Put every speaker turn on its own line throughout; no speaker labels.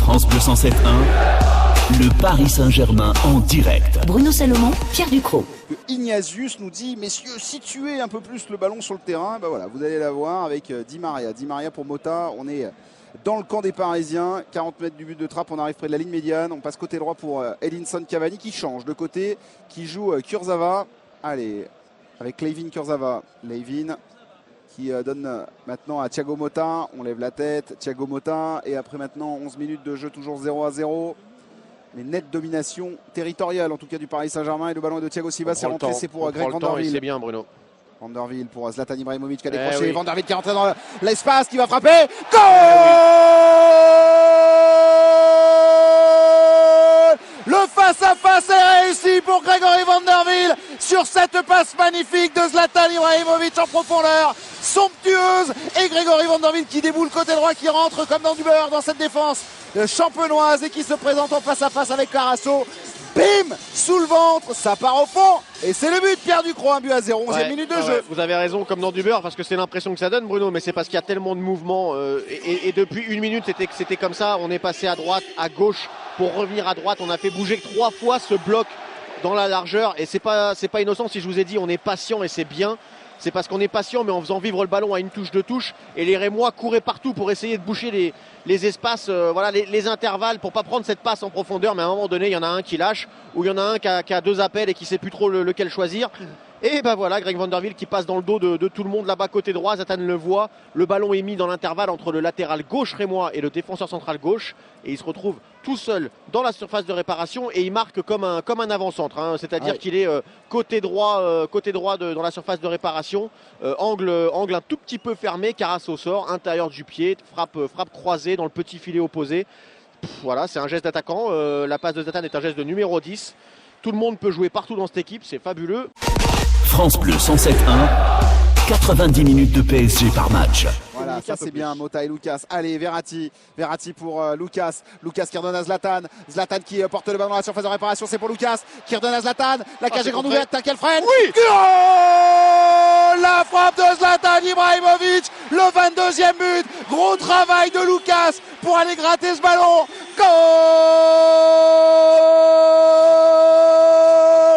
France Bleu 107.1, le Paris Saint-Germain en direct.
Bruno Salomon, Pierre Ducrot.
Ignatius nous dit, messieurs, situez un peu plus le ballon sur le terrain. Ben voilà, vous allez l'avoir avec Di Maria. Di Maria pour Mota, on est dans le camp des Parisiens. 40 mètres du but de Trapp, on arrive près de la ligne médiane. On passe côté droit pour Edinson Cavani qui change de côté, qui joue Kurzawa. Allez, avec Layvin Kurzawa. Layvin qui donne maintenant à Thiago Motta. On lève la tête, Thiago Motta. Et après maintenant 11 minutes de jeu, toujours 0-0. Mais nette domination territoriale en tout cas du Paris Saint-Germain. Et le ballon est de Thiago Silva, c'est rentré, c'est pour Greg Van der Wiel.
C'est bien Bruno.
Van der Wiel pour Zlatan Ibrahimovic qui a décroché. Van der Wiel qui est rentré dans l'espace, qui va frapper. Goal Le face-à-face est réussi pour Grégory Van der Wiel sur cette passe magnifique de Zlatan Ibrahimovic en profondeur. Somptueuse. Et Grégory Van der Wiel qui déboule côté droit, qui rentre comme dans du beurre dans cette défense champenoise et qui se présente en face-à-face avec Carasso. Bim, sous le ventre, ça part au fond et c'est le but. Pierre Ducrot, 1-0, 11e minute de jeu.
Vous avez raison, comme dans du beurre, parce que c'est l'impression que ça donne, Bruno, mais c'est parce qu'il y a tellement de mouvements et depuis une minute c'était comme ça. On est passé à droite, à gauche pour revenir à droite. On a fait bouger 3 fois ce bloc dans la largeur et c'est pas innocent si je vous ai dit on est patient et c'est bien. C'est parce qu'on est patient, mais en faisant vivre le ballon à une touche de touche. Et les Rémois couraient partout pour essayer de boucher les espaces, les intervalles, pour pas prendre cette passe en profondeur. Mais à un moment donné, il y en a un qui lâche, ou il y en a un qui a 2 appels et qui sait plus trop lequel choisir. Et ben voilà, Greg Van der Wiel qui passe dans le dos de tout le monde là-bas côté droit. Zlatan le voit. Le ballon est mis dans l'intervalle entre le latéral gauche Rémois et le défenseur central gauche. Et il se retrouve tout seul dans la surface de réparation et il marque comme un avant-centre. Hein. C'est-à-dire qu'il est côté droit dans la surface de réparation. Angle un tout petit peu fermé. Carasso sort, intérieur du pied, frappe croisée dans le petit filet opposé. Voilà, c'est un geste d'attaquant. La passe de Zlatan est un geste de numéro 10. Tout le monde peut jouer partout dans cette équipe, c'est fabuleux.
France Bleu 107.1, 90 minutes de PSG par match.
Voilà, ça c'est bien, Mota et Lucas. Allez, Verratti pour Lucas. Lucas qui redonne à Zlatan. Zlatan qui porte le ballon dans la surface de réparation, c'est pour Lucas. Qui redonne à Zlatan. La cage est grande ouverte, Takel freine.
Oui.
Goal La frappe de Zlatan Ibrahimovic, le 22e but. Gros travail de Lucas pour aller gratter ce ballon. Goal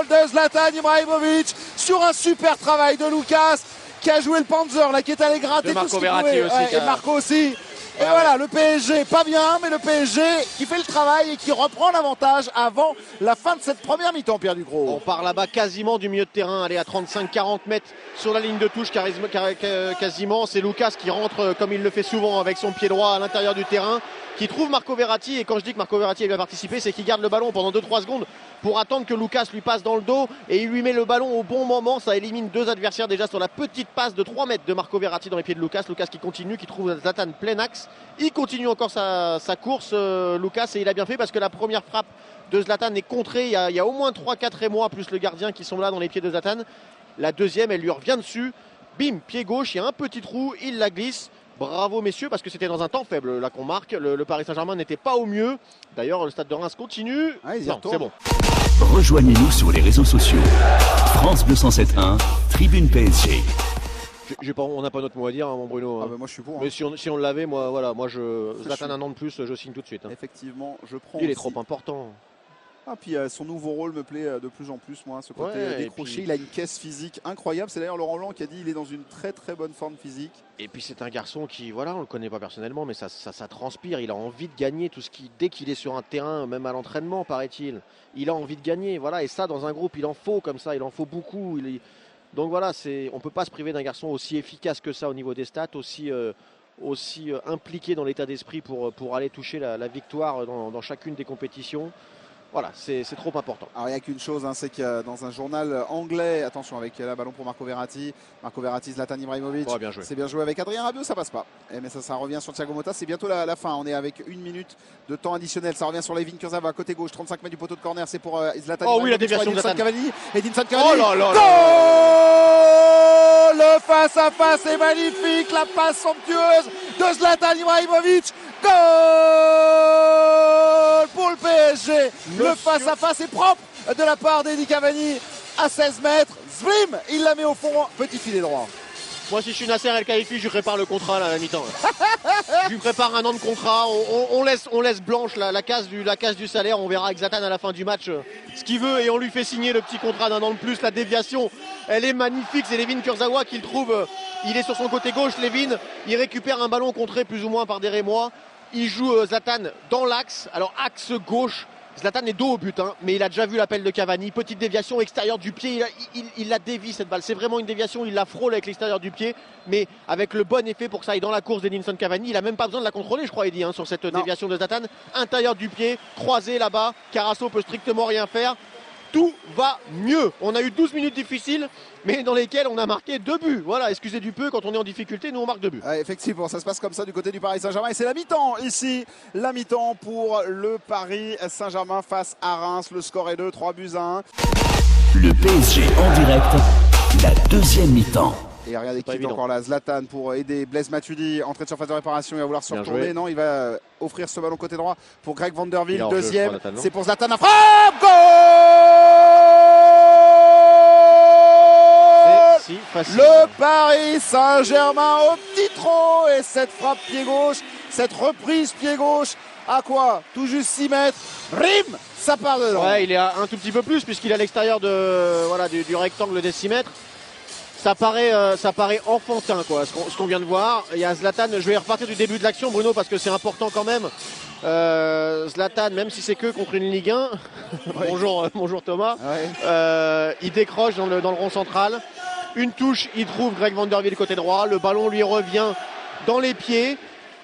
de Zlatan Ibrahimovic sur un super travail de Lucas qui a joué le Panzer là, qui est allé gratter tout ce qu'il pouvait. Et Marco aussi. Et voilà, le PSG, pas bien, mais le PSG qui fait le travail et qui reprend l'avantage avant la fin de cette première mi-temps, Pierre Ducrot.
On part là-bas quasiment du milieu de terrain, aller à 35-40 mètres sur la ligne de touche, quasiment. C'est Lucas qui rentre comme il le fait souvent avec son pied droit à l'intérieur du terrain, qui trouve Marco Verratti. Et quand je dis que Marco Verratti va participer, c'est qu'il garde le ballon pendant 2-3 secondes pour attendre que Lucas lui passe dans le dos et il lui met le ballon au bon moment. Ça élimine 2 adversaires déjà sur la petite passe de 3 mètres de Marco Verratti dans les pieds de Lucas. Lucas qui continue, qui trouve Zlatan plein axe. Il continue encore sa course, Lucas, et il a bien fait parce que la première frappe de Zlatan est contrée. Il y a au moins 3-4 Rémois plus le gardien qui sont là dans les pieds de Zlatan. La deuxième, elle lui revient dessus. Bim, pied gauche, il y a un petit trou, il la glisse. Bravo messieurs, parce que c'était dans un temps faible là qu'on marque. Le Paris Saint-Germain n'était pas au mieux. D'ailleurs, le stade de Reims continue. Non, c'est bon.
Rejoignez-nous sur les réseaux sociaux. France Bleu 107.1, Tribune PSG.
On n'a pas notre mot à dire, hein, mon Bruno.
Ah bah moi je suis pour.
Mais si on l'avait, Zlatan un an de plus, je signe tout de suite. Hein.
Effectivement, je prends.
Il est
aussi.
trop important.
Ah, puis son nouveau rôle me plaît de plus en plus, moi, ce côté décroché.
Puis...
Il a une caisse physique incroyable. C'est d'ailleurs Laurent Blanc qui a dit qu'il est dans une très très bonne forme physique.
Et puis c'est un garçon qui, on le connaît pas personnellement, mais ça transpire. Il a envie de gagner dès qu'il est sur un terrain, même à l'entraînement, paraît-il. Il a envie de gagner, voilà. Et ça, dans un groupe, il en faut comme ça. Il en faut beaucoup. Donc voilà, on peut pas se priver d'un garçon aussi efficace que ça au niveau des stats, aussi impliqué dans l'état d'esprit pour aller toucher la victoire dans chacune des compétitions. Voilà, c'est trop important.
Alors il n'y a qu'une chose, c'est que dans un journal anglais, attention avec la ballon pour Marco Verratti, Zlatan Ibrahimovic,
bien joué.
C'est bien joué avec Adrien Rabiot, ça passe pas. Mais ça revient sur Thiago Motta, c'est bientôt la fin. On est avec 1 minute de temps additionnel, ça revient sur Layvin Kurzawa côté gauche, 35 mètres du poteau de corner, c'est pour Zlatan Ibrahimovic.
Oh oui, la déviation de
Edinson Cavani.
Oh là là là.
Le face-à-face est magnifique, la passe somptueuse de Zlatan Ibrahimovic. Goal pour le PSG. Le face-à-face est propre de la part d'Edi Cavani à 16 mètres. Zvlim, il la met au fond, petit filet droit.
Moi, si je suis Nasser El Khelaifi, je lui prépare le contrat là, à la mi-temps. Je lui prépare un an de contrat. On laisse blanche la case du salaire. On verra avec Zlatan à la fin du match ce qu'il veut et on lui fait signer le petit contrat d'un an de plus. La déviation, elle est magnifique. C'est Levin Kurzawa qui le trouve. Il est sur son côté gauche. Levin, il récupère un ballon contré plus ou moins par des Rémois. Il joue Zlatan dans l'axe. Alors axe gauche. Zlatan est dos au but, hein, mais il a déjà vu l'appel de Cavani. Petite déviation extérieure du pied, il la dévie cette balle. C'est vraiment une déviation, il la frôle avec l'extérieur du pied, mais avec le bon effet pour que ça aille dans la course d'Edinson Cavani. Il n'a même pas besoin de la contrôler, je crois, Eddy, hein, sur cette déviation de Zlatan. Intérieur du pied, croisé là-bas, Carasso peut strictement rien faire. Tout va mieux. On a eu 12 minutes difficiles, mais dans lesquelles on a marqué 2 buts. Voilà, excusez du peu, quand on est en difficulté, nous on marque 2 buts.
Effectivement, ça se passe comme ça du côté du Paris Saint-Germain. Et c'est la mi-temps ici. La mi-temps pour le Paris Saint-Germain face à Reims. Le score est de 3-1.
Le PSG en direct, la deuxième mi-temps.
Et regardez qui est encore là, Zlatan pour aider Blaise Matuidi, entrée de surface de réparation, il va vouloir se retourner. Non, il va offrir ce ballon côté droit pour Greg Van Der Wiel. Deuxième, c'est pour Zlatan, à frappe, goal!
Si, facile.
Le Paris Saint-Germain au petit trot et cette frappe pied gauche, cette reprise pied gauche, à quoi? Tout juste 6 mètres, rim, ça part dedans.
Ouais, il est à un tout petit peu plus puisqu'il est à l'extérieur du rectangle des 6 mètres. Ça paraît enfantin quoi, ce qu'on vient de voir. Il y a Zlatan, je vais repartir du début de l'action Bruno parce que c'est important quand même. Zlatan, même si c'est que contre une Ligue 1, ouais. bonjour Thomas, ouais. Il décroche dans le rond central. Une touche, il trouve Greg Van Der Wiel côté droit. Le ballon lui revient dans les pieds.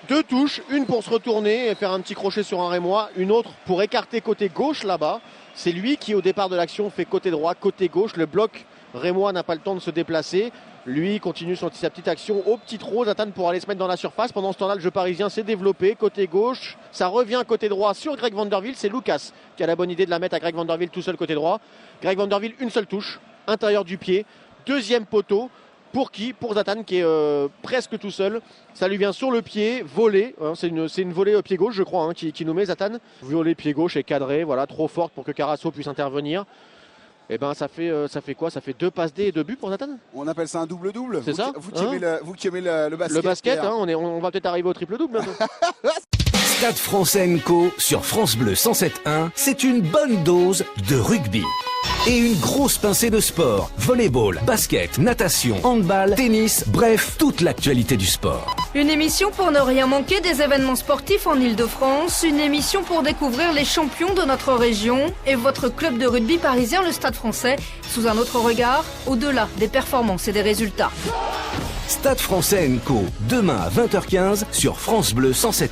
2 touches, une pour se retourner et faire un petit crochet sur un Rémois, une autre pour écarter côté gauche là-bas. C'est lui qui au départ de l'action fait côté droit, côté gauche. Le bloc Rémois n'a pas le temps de se déplacer. Lui continue sa petite action au petit trot. Zlatan pour aller se mettre dans la surface. Pendant ce temps-là, le jeu parisien s'est développé. Côté gauche, ça revient côté droit sur Greg Van Der Wiel. C'est Lucas qui a la bonne idée de la mettre à Greg Van Der Wiel tout seul côté droit. Greg Van Der Wiel, une seule touche, intérieur du pied. Deuxième poteau. Pour qui? Pour Zlatan qui est presque tout seul. Ça lui vient sur le pied, volé. Hein, c'est une volée au pied gauche, je crois, hein, qui nous met Zlatan. Volée pied gauche et cadré, voilà, trop forte pour que Carasso puisse intervenir. Et ben ça fait quoi? Ça fait 2 passes D et 2 buts pour Zlatan.
On appelle ça un double-double.
C'est ça.
Vous qui aimez le basket.
Le basket, hein, on va peut-être arriver au triple-double bientôt.
Stade Français & Co sur France Bleu 107.1, c'est une bonne dose de rugby. Et une grosse pincée de sport, volleyball, basket, natation, handball, tennis, bref, toute l'actualité du sport.
Une émission pour ne rien manquer des événements sportifs en Ile-de-France, une émission pour découvrir les champions de notre région et votre club de rugby parisien, le Stade Français, sous un autre regard, au-delà des performances et des résultats.
Stade Français & Co, demain à 20h15 sur France Bleu 107.1.